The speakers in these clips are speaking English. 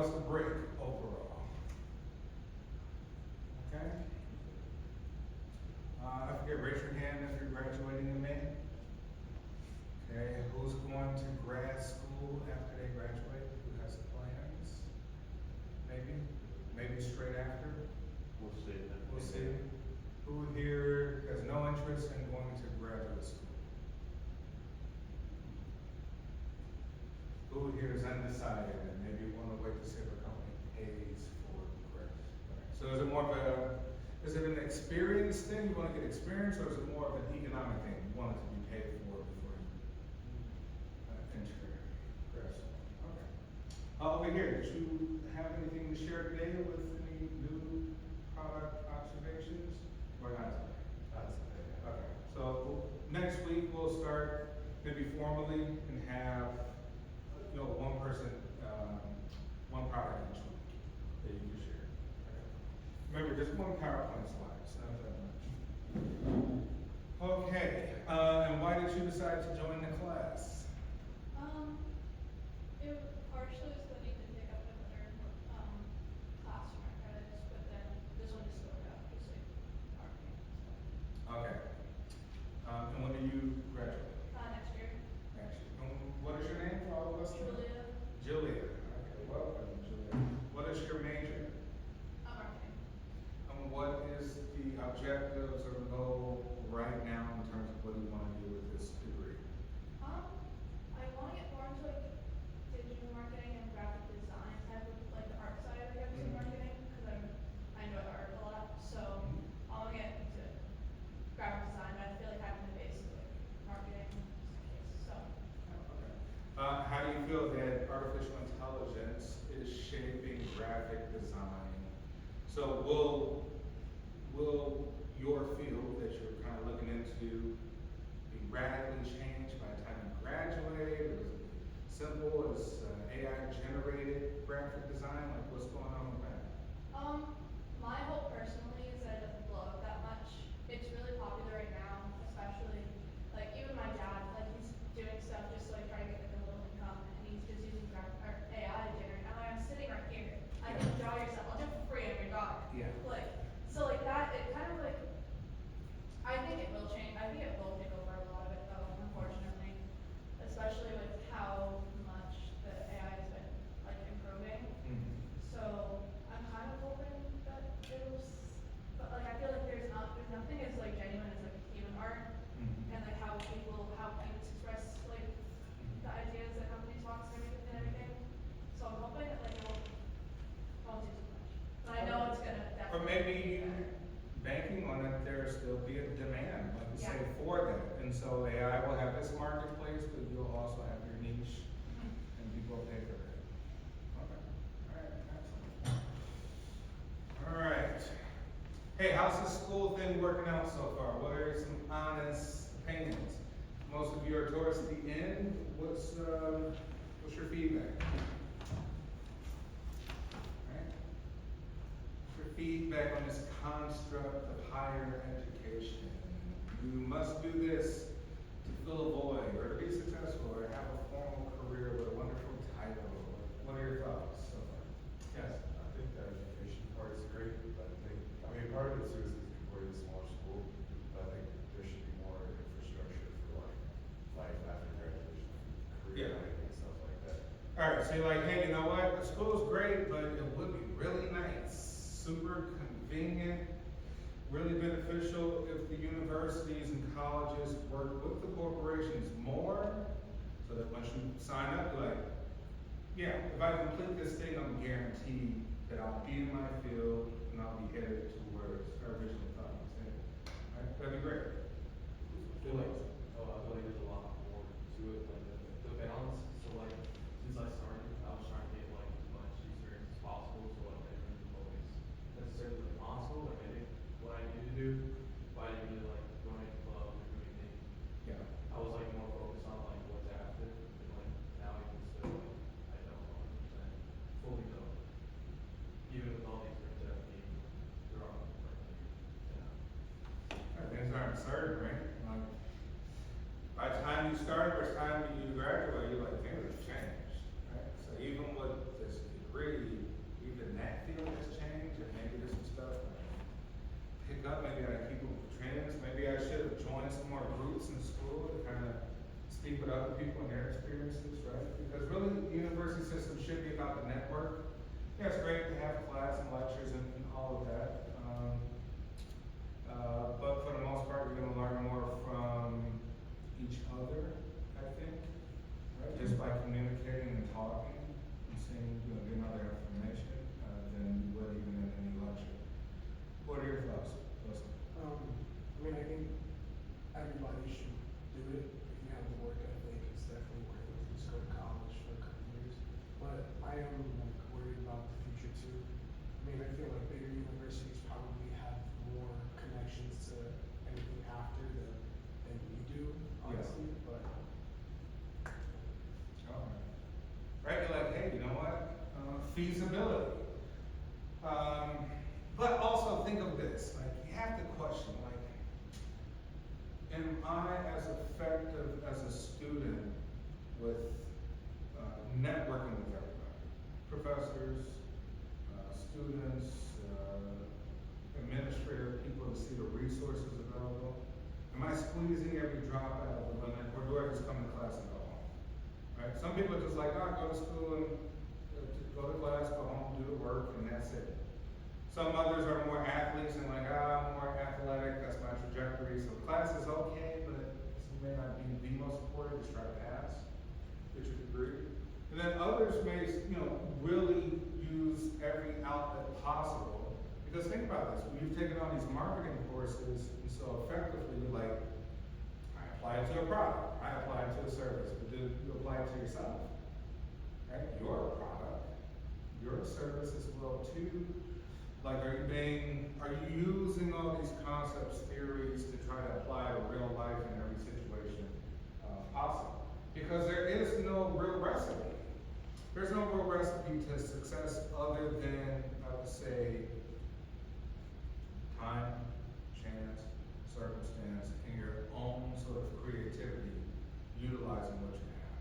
was the break overall? Okay. I forget, raise your hand if you're graduating in May. Okay, who's going to grad school after they graduate? Who has plans? Maybe straight after? We'll see. We'll see. Who here has no interest in going to graduate school? Who here is undecided and maybe want to wait to see if a company pays for grad? So is it more of is it an experience thing? You want to get experience, or is it more of an economic thing? You want it to be paid for before you enter grad school. Okay. Over here, did you have anything to share today with any new product observations? Or not today? Not today. Okay, so next week we'll start maybe formally and have, one person, one product each week that you can share. Okay. Remember, just one PowerPoint slide, it's not that much. Okay, and why did you decide to join the class? It partially was that I need to pick up another class for my credits, but then this one just worked out because like marketing and stuff. Okay. And when do you graduate? Next year, Next year. And what is your name for all of us? Julia, Julia. Okay, welcome, Julia. What is your major? marketing. And what is the objectives or goal right now in terms of what you want to do with this degree? I want to get more into like digital marketing and graphic design type of like the art side, I guess, of marketing, because I enjoy art a lot. So I want to get into graphic design, but I feel like having the base of like marketing is the case. So Okay. How do you feel that artificial intelligence is shaping graphic design? So will your field that you're kind of looking into be radically changed by the time you graduate? Or is it simple as AI generated graphic design? Like what's going on with that? my hope personally is that it doesn't blow up that much. It's really popular right now, especially like even my dad, like he's doing stuff just to like try to get like a little income, and he's just using AI to generate. And I'm sitting right here. I can draw yourself. I'll do it for free on your daughter. Yeah. Like so, like that. It kind of like. I think it will change. I think it will take over a lot of it though, unfortunately, especially with how much the AI has been like improving. Mhm. So I'm kind of hoping that but like I feel like there's nothing as like genuine as like human art Mhm. and like how people express like the ideas that companies want and everything. So I'm hoping that like it won't do too much. But I know it's gonna definitely. Or maybe get better. banking on it, there still be a demand, like you say, Yeah. for that. And so AI will have this marketplace, but you'll also have your niche and people will pay for that. Okay, all right, excellent. All right. Hey, how's the school thing working out so far? What are some honest opinions? Most of you are towards the end. What's your feedback? Your feedback on this construct of higher education. You must do this to fill a void, or to be successful, or have a formal career with a wonderful title. What are your thoughts so far? Yes. I think the education part is great, but part of it too is because we're in a smaller school, but I think there should be more infrastructure for like life after graduation, career planning and stuff like that. All right, so you're like, hey, you know what? The school's great, but it would be really nice, super convenient, really beneficial if the universities and colleges work with the corporations more, so that once you sign up, you're like, yeah, if I complete this thing, I'm guaranteed that I'll be in my field and I'll be headed to where I originally thought I was headed. Right? That'd be great. I feel like there's a lot more to it, like the balance. So like since I started, I was trying to get like as much experience as possible. So like I didn't really focus necessarily like on school, like I did what I needed to do, but I didn't really like join a club or do anything. Yeah. I was like more focused on like what's after, and like now even still like I don't 100% fully know, even with all the experience that I've gained throughout like Things aren't certain, right? Like, by the time you start, by the time you graduate, you're like, things have changed. feasibility. But also think of this, like, you have to question, like, am I as effective as a student with networking with everybody? Professors, students, administrator, people to see the resources available? Am I squeezing every drop out of the limit, or do I just come to class and go home? Right? Some people are just like, oh, go to school and go to class, go home, do the work, and that's it. Some others are more athletes and like, I'm more athletic, that's my trajectory. So class is okay, but it may not be the most important, just try to pass, get your degree. And then others may, really use every outlet possible. Because think about this, when you've taken on these marketing courses, and so effectively you're like, I apply it to a product, I apply it to a service, but do you apply it to yourself? Right? You're a product, you're a service as well too. Like, are you using all these concepts, theories to try to apply to real life in every situation possible? Because there is no real recipe. There's no real recipe to success other than, I would say, time, chance, circumstance, and your own sort of creativity utilizing what you have.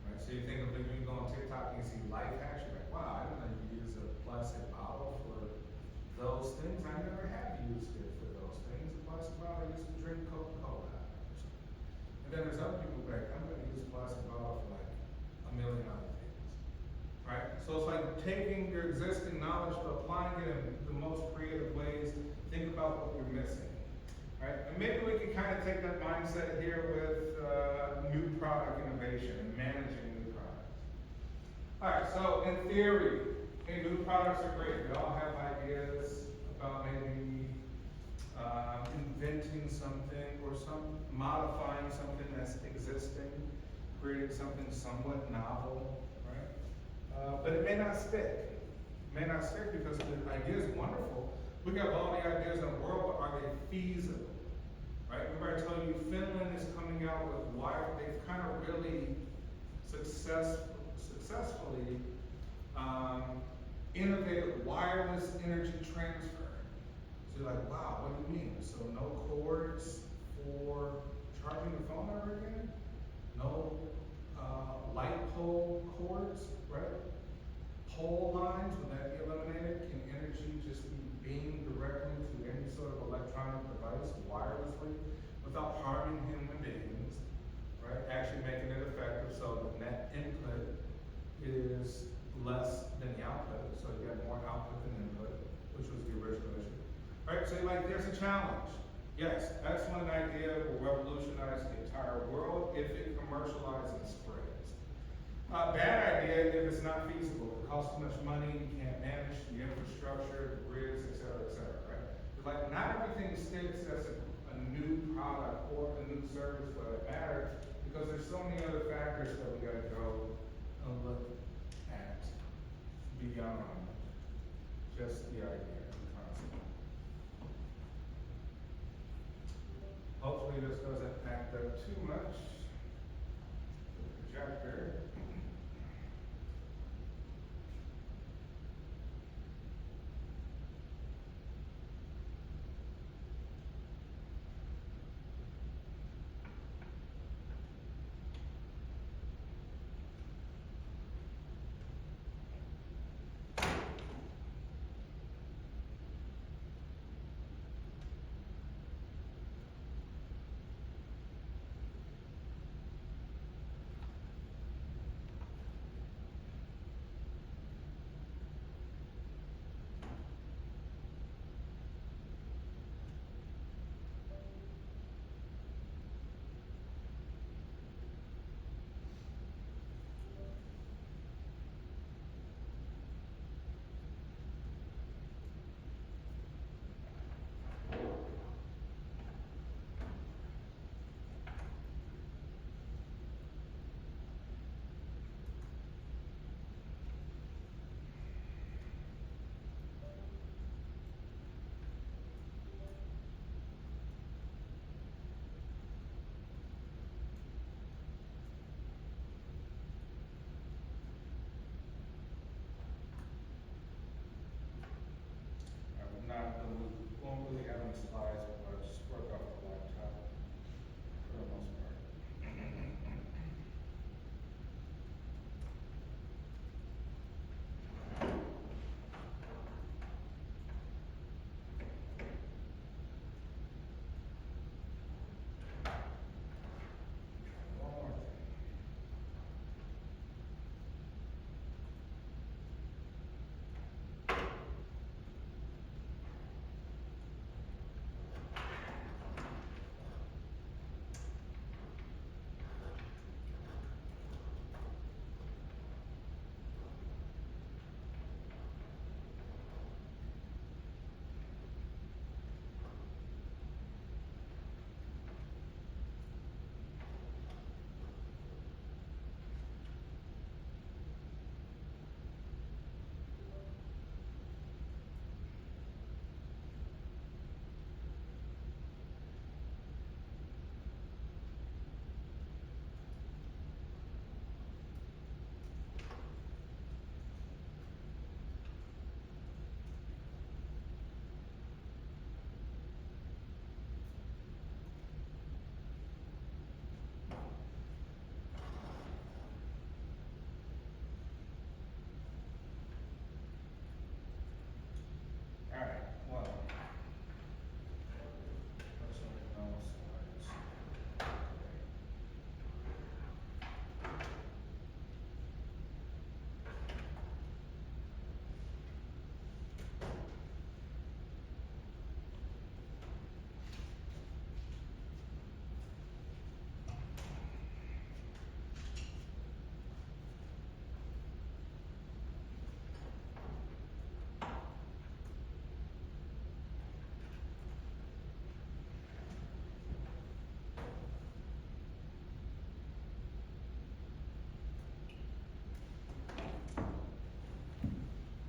Right? So you think of if you go on TikTok and you see life hacks, you're like, wow, I didn't know you use a plastic bottle for those things. I never have used it for those things. A plastic bottle I used to drink Coca-Cola out of or something. And then there's other people like, I'm gonna use a plastic bottle for like a million other things. Right? So it's like taking your existing knowledge but applying it in the most creative ways. Think about what you're missing. Right? And maybe we can kind of take that mindset here with new product innovation and managing new products. Alright, so in theory, new products are great. We all have ideas about maybe inventing something or modifying something that's existing, creating something somewhat novel, right? But it may not stick. It may not stick because the idea is wonderful. We have all the ideas in the world, but are they feasible? Right? Remember I told you Finland is coming out with they've kind of really successfully innovative wireless energy transfer. So you're like, wow, what do you mean? So no cords for charging the phone ever again? No light pole cords, right? Pole lines, would that be eliminated? Can energy just be beamed directly to any sort of electronic device wirelessly without harming human beings, right? Actually making it effective so the net input is less than the output, so you have more output than input, which was the original issue. Right, so like there's a challenge. Yes, excellent idea, will revolutionize the entire world if it commercializes and spreads. Bad idea if it's not feasible. It costs too much money, you can't manage the infrastructure, the grids, et cetera, right? But like not everything sticks as a new product or a new service for that matter, because there's so many other factors that we gotta go and look at beyond just the idea and concept. Hopefully this doesn't act up too much. The projector.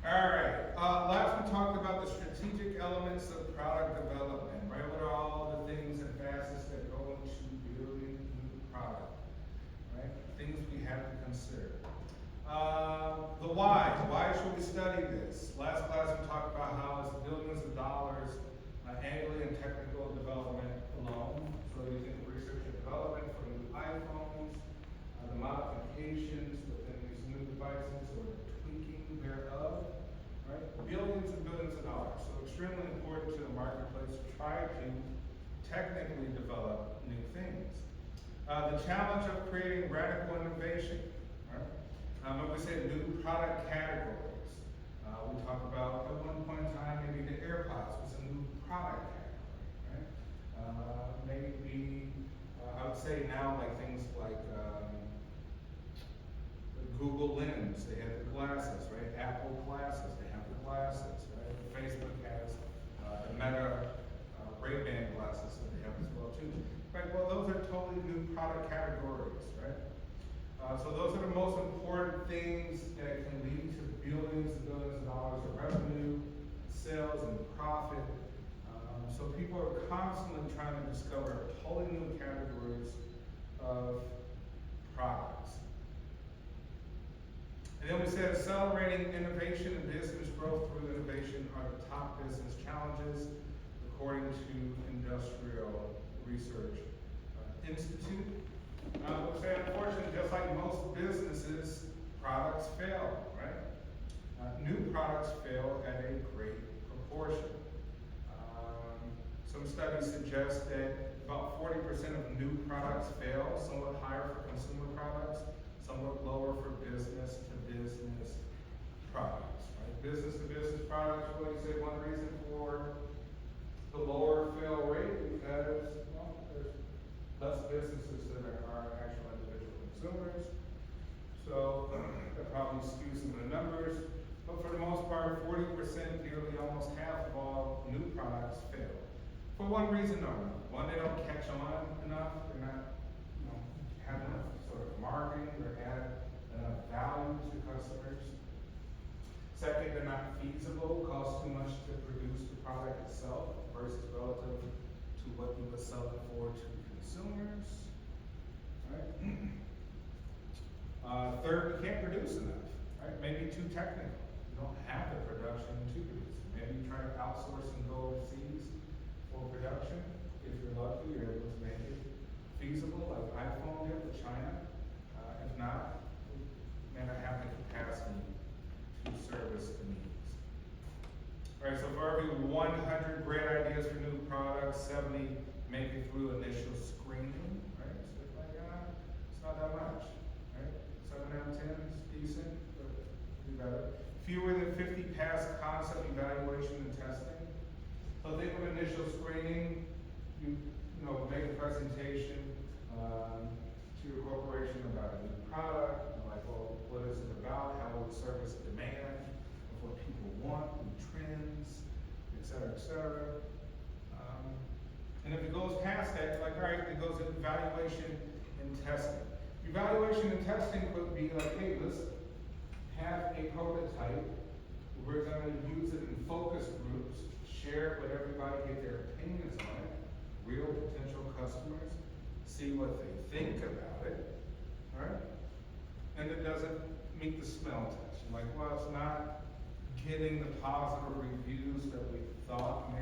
Alright, last we talked about the strategic elements of product development, right? What are all the things and facets that go into building new product, right? Things we have to consider. The why. Why should we study this? Last class we talked about how it's billions of dollars annually in technical development alone. So you think of research and development for new iPhones, the modifications within these new devices or tweaking thereof, right? Billions and billions of dollars. So extremely important to the marketplace to try to technically develop new things. The challenge of creating radical innovation, right? When we say new product categories, we talk about at one point in time maybe the AirPods was a new product category, right? Maybe I would say now like things like the Google Lens, they have the glasses, right? Apple glasses, they have the glasses, right? Facebook has the Meta Ray-Ban glasses that they have as well too. Right, well those are totally new product categories, right? So those are the most important things that can lead to billions and billions of dollars of revenue, sales, and profit. So people are constantly trying to discover totally new categories of products. And then we said accelerating innovation and business growth through innovation are the top business challenges according to Industrial Research Institute. We say unfortunately, just like most businesses, products fail, right? New products fail at a great proportion. Some studies suggest that about 40% of new products fail, somewhat higher for consumer products, somewhat lower for business-to-business products, right? Business-to-business products, well, you say one reason for the lower fail rate because, well, there's less businesses that are actual individual consumers. So that probably skews some of the numbers. But for the most part, 40%, nearly almost half of all new products fail. For one reason or another. One, they don't catch on enough. They're not, have enough sort of marketing or add enough value to customers. Second, they're not feasible, cost too much to produce the product itself versus relative to what you would sell it for to consumers. Right? Third, you can't produce enough. Right? Maybe too technical. You don't have the production to produce. Maybe you try to outsource and go overseas for production. If you're lucky, you're able to make it feasible, like iPhone did with China. If not, you may not have the capacity to service the needs. All right, so for every 100 great ideas for new products, 70 make it through initial screening, right? So it's like, it's not that much, right? 7 out of 10 is decent, but do better. Fewer than 50 pass concept evaluation and testing. So think of initial screening, you make a presentation to your corporation about a new product, like, well, what is it about, how will it service the demand of what people want, new trends, et cetera, et cetera. And if it goes past that, like, all right, it goes to evaluation and testing. Evaluation and testing could be like, hey, let's have a prototype. We're going to use it in focus groups, share it with everybody, get their opinions on it, real potential customers, see what they think about it, right? And it doesn't meet the smell test. You're like, well, it's not getting the positive reviews that we thought